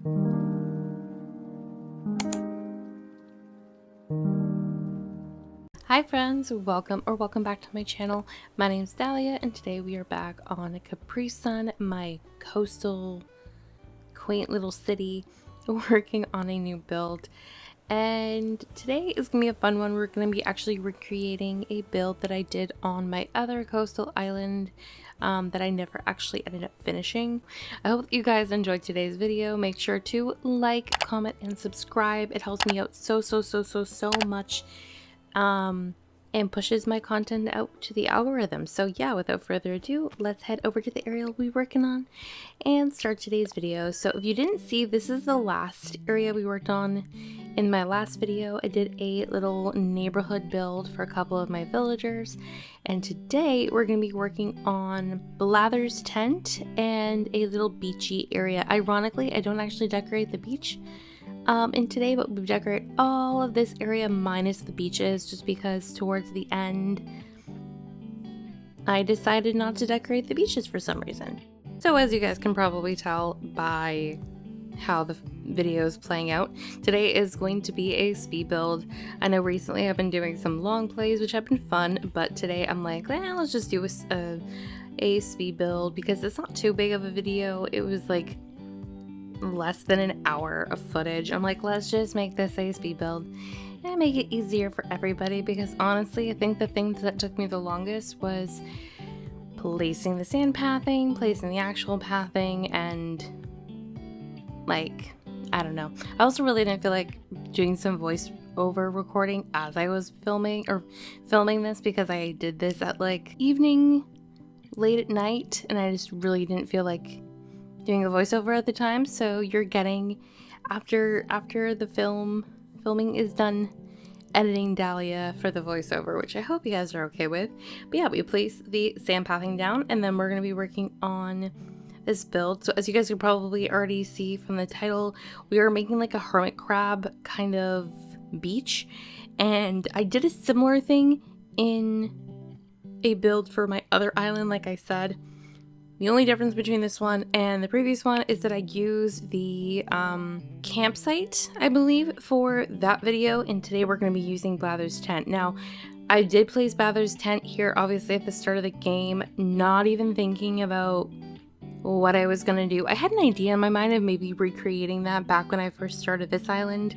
Hi friends, welcome back to my channel. My name's Dahlia and today we are back on Capri Sun, my coastal quaint little city, working on a new build. And today is gonna be a fun one. We're gonna be actually recreating a build that I did on my other coastal island that I never actually ended up finishing. I hope you guys enjoyed today's video. Make sure to like, comment, and subscribe. It helps me out so much. And pushes my content out to the algorithm. So yeah, without further ado, let's head over to the area we'll be working on and start today's video. So if you didn't see, this is the last area we worked on. In my last video, I did a little neighborhood build for a couple of my villagers, and today we're going to be working on Blather's tent and a little beachy area. Ironically, I don't actually decorate the beach in today, but we decorate all of this area minus the beaches, just because towards the end I decided not to decorate the beaches for some reason. So as you guys can probably tell by how the video is playing out, today is going to be a speed build. I know recently I've been doing some long plays which have been fun, but today I'm like, well, let's just do a speed build because it's not too big of a video. It was like less than an hour of footage. I'm like, let's just make this a speed build and make it easier for everybody, because honestly I think the things that took me the longest was placing the sand pathing, placing the actual pathing, and like, I don't know. I also really didn't feel like doing some voice over recording as I was filming this, because I did this at like evening, late at night, and I just really didn't feel like doing a voiceover at the time. So you're getting, after the filming is done, editing Dahlia for the voiceover, which I hope you guys are okay with. But yeah, we place the sand pathing down and then we're going to be working on this build. So as you guys can probably already see from the title, we are making like a hermit crab kind of beach, and I did a similar thing in a build for my other island, like I said. The only difference between this one and the previous one is that I use the campsite, I believe, for that video, and today we're going to be using Blather's tent. Now, I did place Blather's tent here, obviously, at the start of the game, not even thinking about what I was going to do. I had an idea in my mind of maybe recreating that back when I first started this island,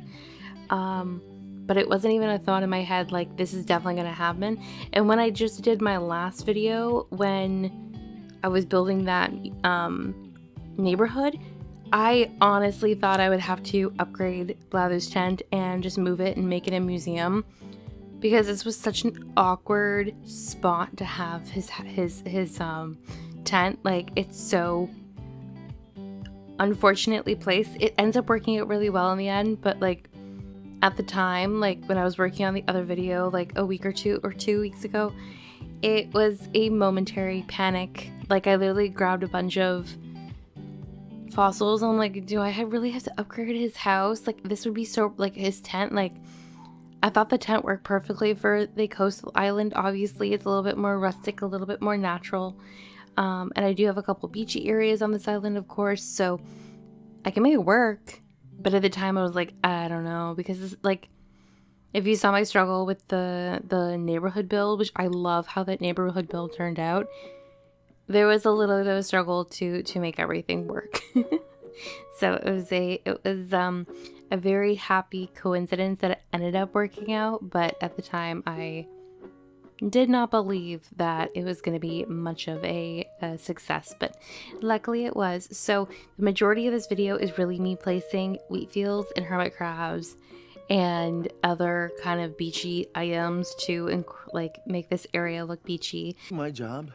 but it wasn't even a thought in my head, like, this is definitely going to happen. And when I just did my last video, when I was building that neighborhood, I honestly thought I would have to upgrade Blather's tent and just move it and make it a museum, because this was such an awkward spot to have his tent. Like, it's so unfortunately placed. It ends up working out really well in the end, but like at the time, like when I was working on the other video like a week or 2 weeks ago, it was a momentary panic. Like, I literally grabbed a bunch of fossils. I'm like, do I really have to upgrade his house? Like, this would be so, like, his tent. Like, I thought the tent worked perfectly for the coastal island. Obviously, it's a little bit more rustic, a little bit more natural. And I do have a couple beachy areas on this island, of course, so I can make it work. But at the time, I was like, I don't know, because it's like, if you saw my struggle with the neighborhood build, which I love how that neighborhood build turned out, there was a little bit of a struggle to make everything work. So it was a very happy coincidence that it ended up working out, but at the time I did not believe that it was going to be much of a success, but luckily it was. So the majority of this video is really me placing wheat fields and hermit crabs and other kind of beachy items to like make this area look beachy. My job,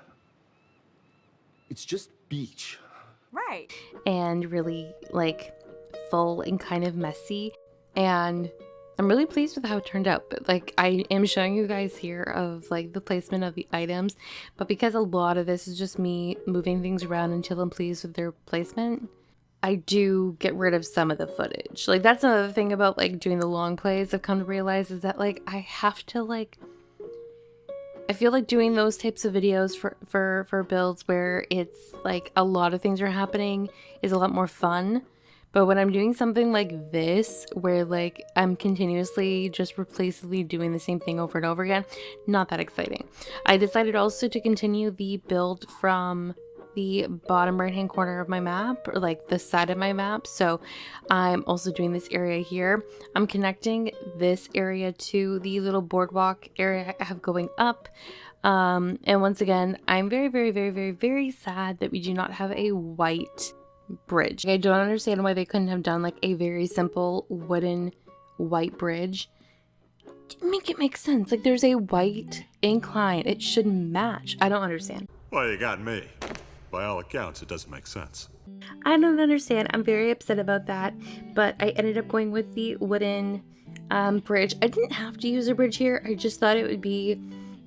it's just beach. Right. And really like full and kind of messy. And I'm really pleased with how it turned out. But like, I am showing you guys here of like the placement of the items, but because a lot of this is just me moving things around until I'm pleased with their placement, I do get rid of some of the footage. Like, that's another thing about like doing the long plays I've come to realize, is that like I have to like, I feel like doing those types of videos for builds where it's like a lot of things are happening is a lot more fun, But when I'm doing something like this, where like I'm continuously just repeatedly doing the same thing over and over again, not that exciting. I decided also to continue the build from the bottom right hand corner of my map, or like the side of my map. So I'm also doing this area here. I'm connecting this area to the little boardwalk area I have going up. And once again, I'm very sad that we do not have a white bridge. I don't understand why they couldn't have done like a very simple wooden white bridge. Make it make sense. Like, there's a white incline, it should match. I don't understand. Well, you got me. By all accounts, it doesn't make sense. I don't understand. I'm very upset about that, but I ended up going with the wooden bridge. I didn't have to use a bridge here. I just thought it would be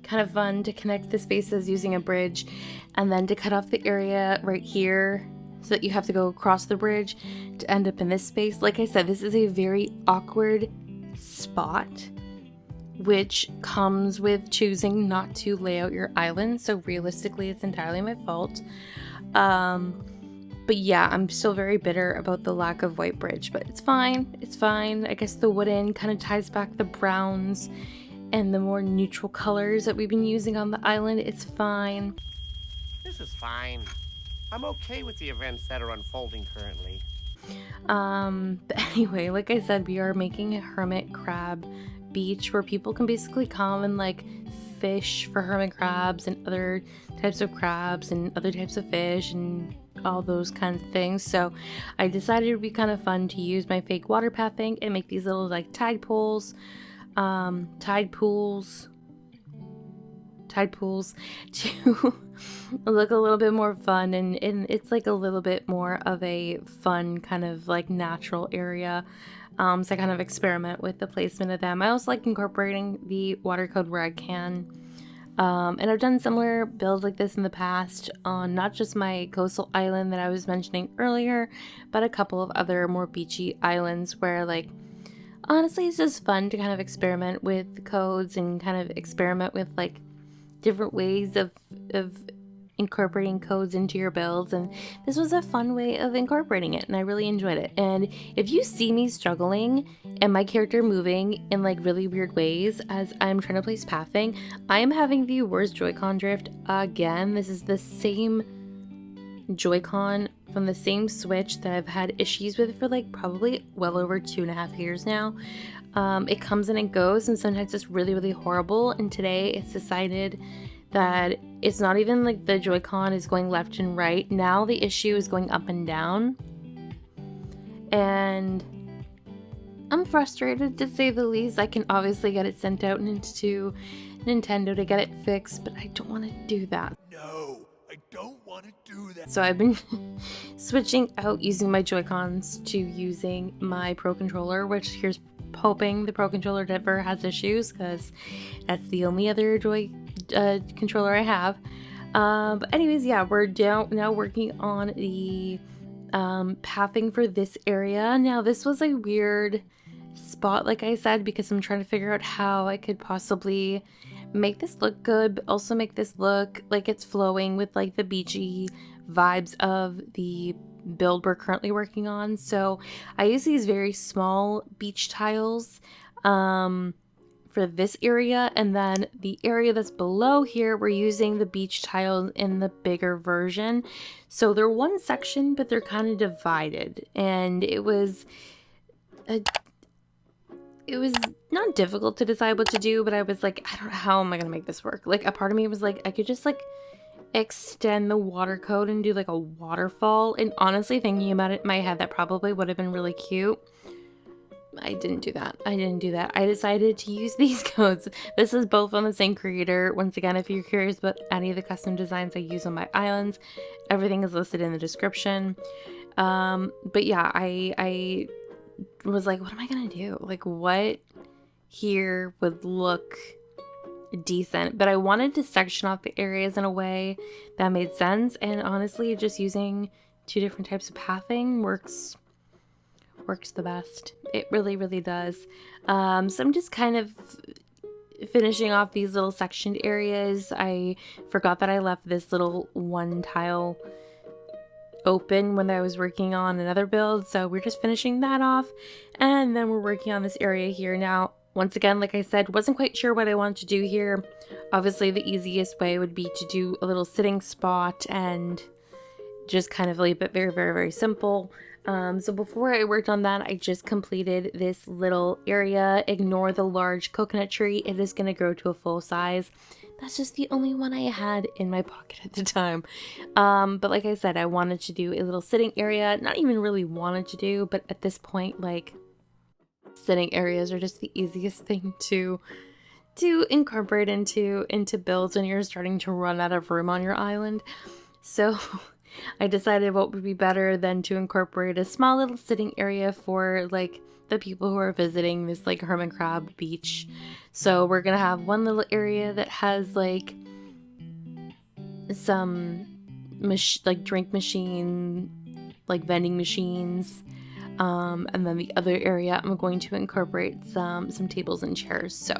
kind of fun to connect the spaces using a bridge, and then to cut off the area right here so that you have to go across the bridge to end up in this space. Like I said, this is a very awkward spot, which comes with choosing not to lay out your island. So realistically, it's entirely my fault. But yeah, I'm still very bitter about the lack of white bridge, but it's fine. It's fine. I guess the wooden kind of ties back the browns and the more neutral colors that we've been using on the island. It's fine. This is fine. I'm okay with the events that are unfolding currently. But anyway, like I said, we are making a hermit crab beach where people can basically come and like fish for hermit crabs and other types of crabs and other types of fish and all those kinds of things. So I decided it would be kind of fun to use my fake water pathing and make these little like tide pools to look a little bit more fun, and it's like a little bit more of a fun kind of like natural area. So I kind of experiment with the placement of them. I also like incorporating the water code where I can. And I've done similar builds like this in the past on not just my coastal island that I was mentioning earlier, but a couple of other more beachy islands where, like, honestly, it's just fun to kind of experiment with the codes and kind of experiment with like different ways of incorporating codes into your builds, and this was a fun way of incorporating it, and I really enjoyed it. And if you see me struggling and my character moving in like really weird ways as I'm trying to place pathing, I am having the worst Joy-Con drift again. This is the same Joy-Con from the same Switch that I've had issues with for like probably well over 2.5 years now. It comes and it goes, and sometimes it's really horrible, and today it's decided that it's not even like the Joy-Con is going left and right. Now the issue is going up and down. And I'm frustrated, to say the least. I can obviously get it sent out into Nintendo to get it fixed, but I don't want to do that. No, I don't want to do that. So I've been switching out using my Joy-Cons to using my Pro Controller, which here's hoping the Pro Controller never has issues, because that's the only other controller I have. But anyways, yeah, we're now working on the pathing for this area. Now this was a weird spot, like I said, because I'm trying to figure out how I could possibly make this look good, but also make this look like it's flowing with like the beachy vibes of the build we're currently working on. So I use these very small beach tiles for this area, and then the area that's below here, we're using the beach tiles in the bigger version. So they're one section, but they're kind of divided, and it was not difficult to decide what to do, but I was like, I don't know, how am I gonna make this work? Like, a part of me was like, I could just like extend the water code and do like a waterfall, and honestly, thinking about it in my head, that probably would have been really cute. I didn't do that. I decided to use these codes. This is both on the same creator. Once again, if you're curious about any of the custom designs I use on my islands, everything is listed in the description. But yeah, I was like, what am I gonna do? Like, what here would look decent? But I wanted to section off the areas in a way that made sense, and honestly, just using 2 different types of pathing works the best. It really does. So I'm just kind of finishing off these little sectioned areas. I forgot that I left this little one tile open when I was working on another build, so we're just finishing that off, and then we're working on this area here now. Once again, like I said, wasn't quite sure what I wanted to do here. Obviously the easiest way would be to do a little sitting spot and just kind of leave it very, very, very simple. So before I worked on that, I just completed this little area. Ignore the large coconut tree, it is going to grow to a full size. That's just the only one I had in my pocket at the time. But like I said, I wanted to do a little sitting area. Not even really wanted to do, but at this point, like, sitting areas are just the easiest thing to incorporate into builds when you're starting to run out of room on your island. So I decided what would be better than to incorporate a small little sitting area for like the people who are visiting this like hermit crab beach. So we're gonna have one little area that has like some like drink machine, like vending machines, and then the other area I'm going to incorporate some tables and chairs. So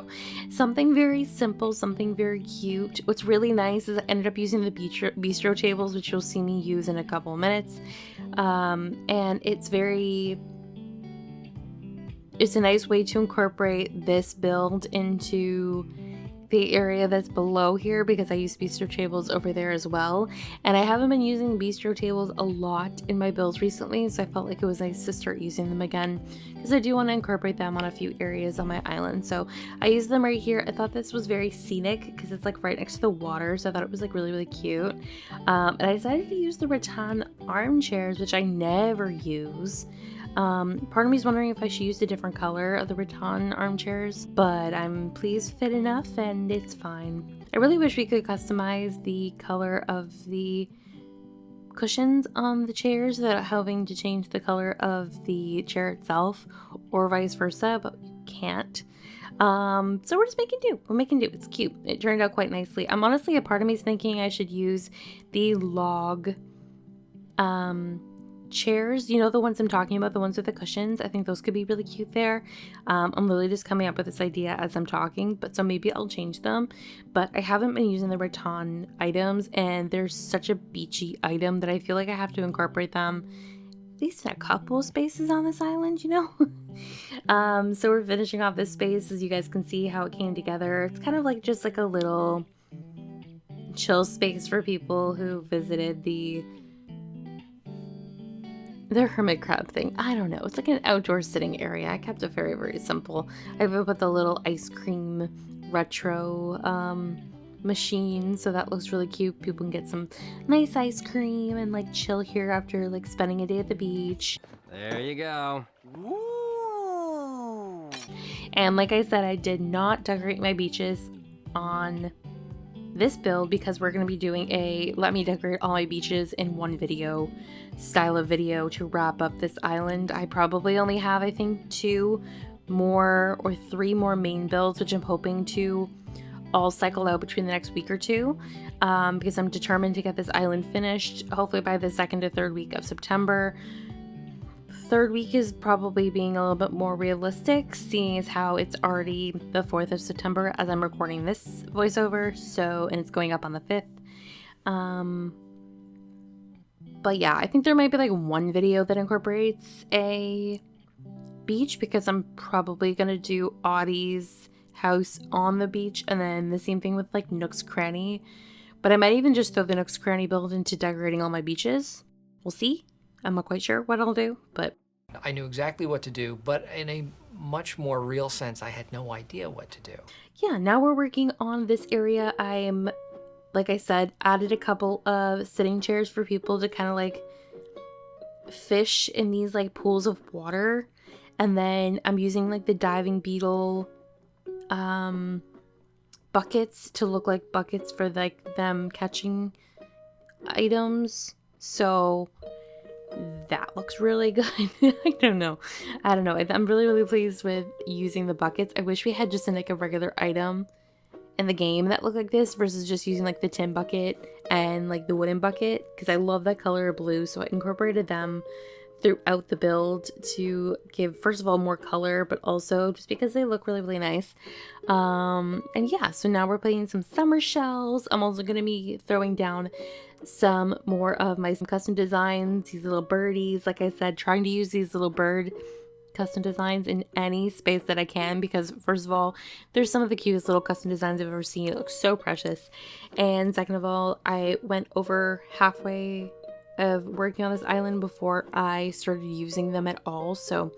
something very simple, something very cute. What's really nice is I ended up using the bistro tables, which you'll see me use in a couple of minutes, and it's a nice way to incorporate this build into the area that's below here, because I use bistro tables over there as well, and I haven't been using bistro tables a lot in my builds recently, so I felt like it was nice to start using them again, because I do want to incorporate them on a few areas on my island. So I used them right here. I thought this was very scenic because it's like right next to the water, so I thought it was like really, really cute. And I decided to use the rattan armchairs, which I never use. Part of me is wondering if I should use a different color of the rattan armchairs, but I'm pleased fit enough and it's fine. I really wish we could customize the color of the cushions on the chairs without having to change the color of the chair itself, or vice versa, but we can't. So we're just making do. We're making do. It's cute. It turned out quite nicely. I'm honestly, a part of me is thinking I should use the log chairs, you know, the ones I'm talking about, the ones with the cushions. I think those could be really cute there. I'm literally just coming up with this idea as I'm talking, but so maybe I'll change them. But I haven't been using the rattan items, and there's such a beachy item that I feel like I have to incorporate them at least in a couple of spaces on this island, you know. So we're finishing off this space. As you guys can see how it came together, it's kind of like just like a little chill space for people who visited the hermit crab thing. I don't know. It's like an outdoor sitting area. I kept it very, very simple. I put the little ice cream retro machine, so that looks really cute. People can get some nice ice cream and like chill here after like spending a day at the beach. There you go. Woo! And like I said, I did not decorate my beaches on this build because we're going to be doing a let me decorate all my beaches in one video style of video to wrap up this island. I probably only have, I think, 2 more or 3 more main builds, which I'm hoping to all cycle out between the next week or 2, because I'm determined to get this island finished hopefully by the 2nd to 3rd week of September. 3rd week is probably being a little bit more realistic, seeing as how it's already the 4th of September as I'm recording this voiceover, so, and it's going up on the 5th. But yeah, I think there might be like one video that incorporates a beach, because I'm probably gonna do Audie's house on the beach, and then the same thing with like Nook's Cranny. But I might even just throw the Nook's Cranny build into decorating all my beaches. We'll see. I'm not quite sure what I'll do, but I knew exactly what to do, but in a much more real sense, I had no idea what to do. yeah, now we're working on this area. I'm, like I said, added a couple of sitting chairs for people to kind of like fish in these like pools of water. And then I'm using like the diving beetle buckets to look like buckets for like them catching items. So that looks really good. I don't know. I'm really, really pleased with using the buckets. I wish we had just like a regular item in the game that looked like this versus just using like the tin bucket and like the wooden bucket, because I love that color of blue, so I incorporated them throughout the build to give, first of all, more color, but also just because they look really, really nice. And yeah, so now we're putting some summer shells. I'm also going to be throwing down some more of my custom designs, these little birdies. Like I said, trying to use these little bird custom designs in any space that I can, because first of all, there's some of the cutest little custom designs I've ever seen. It looks so precious. And second of all, I went over halfway of working on this island before I started using them at all, so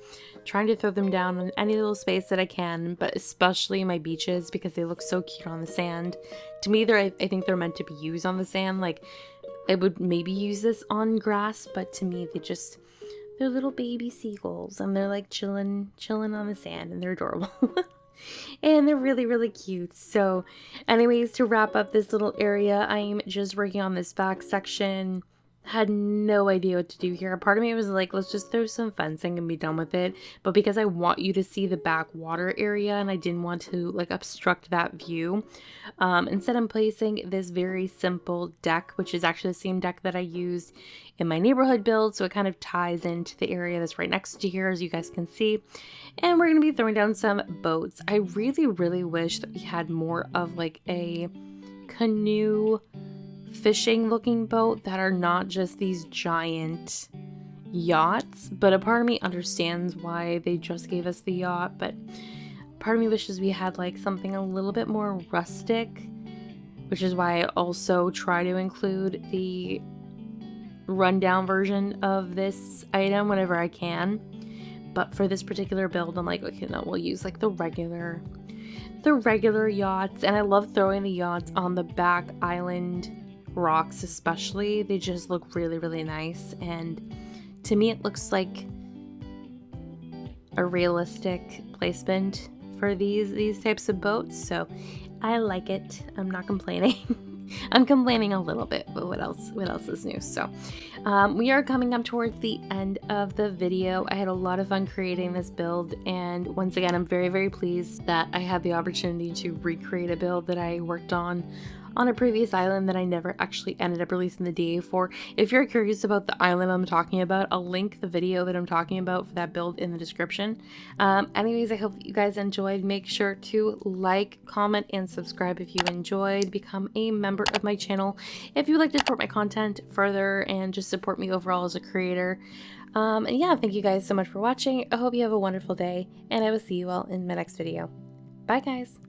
trying to throw them down in any little space that I can, but especially my beaches because they look so cute on the sand. To me, I think they're meant to be used on the sand. Like, I would maybe use this on grass, but to me they're little baby seagulls, and they're like chilling on the sand, and they're adorable. And they're really, really cute. So anyways, to wrap up this little area, I'm just working on this back section. Had no idea what to do here. Part of me was like, let's just throw some fencing and be done with it. But because I want you to see the back water area and I didn't want to like obstruct that view, instead I'm placing this very simple deck, which is actually the same deck that I used in my neighborhood build. So it kind of ties into the area that's right next to here, as you guys can see. And we're going to be throwing down some boats. I really, really wish that we had more of like a canoe fishing looking boat that are not just these giant yachts, but a part of me understands why they just gave us the yacht, but part of me wishes we had like something a little bit more rustic, which is why I also try to include the rundown version of this item whenever I can. But for this particular build, I'm like, okay, no, we'll use like the regular yachts. And I love throwing the yachts on the back island rocks, especially. They just look really, really nice, and to me it looks like a realistic placement for these types of boats, so I like it. I'm not complaining. I'm complaining a little bit, but what else is new? So we are coming up towards the end of the video. I had a lot of fun creating this build, and once again, I'm very, very pleased that I had the opportunity to recreate a build that I worked on a previous island that I never actually ended up releasing the DA for. If you're curious about the island I'm talking about, I'll link the video that I'm talking about for that build in the description. Anyways, I hope you guys enjoyed. Make sure to like, comment, and subscribe if you enjoyed. Become a member of my channel if you'd like to support my content further and just support me overall as a creator. And yeah, thank you guys so much for watching. I hope you have a wonderful day, and I will see you all in my next video. Bye, guys.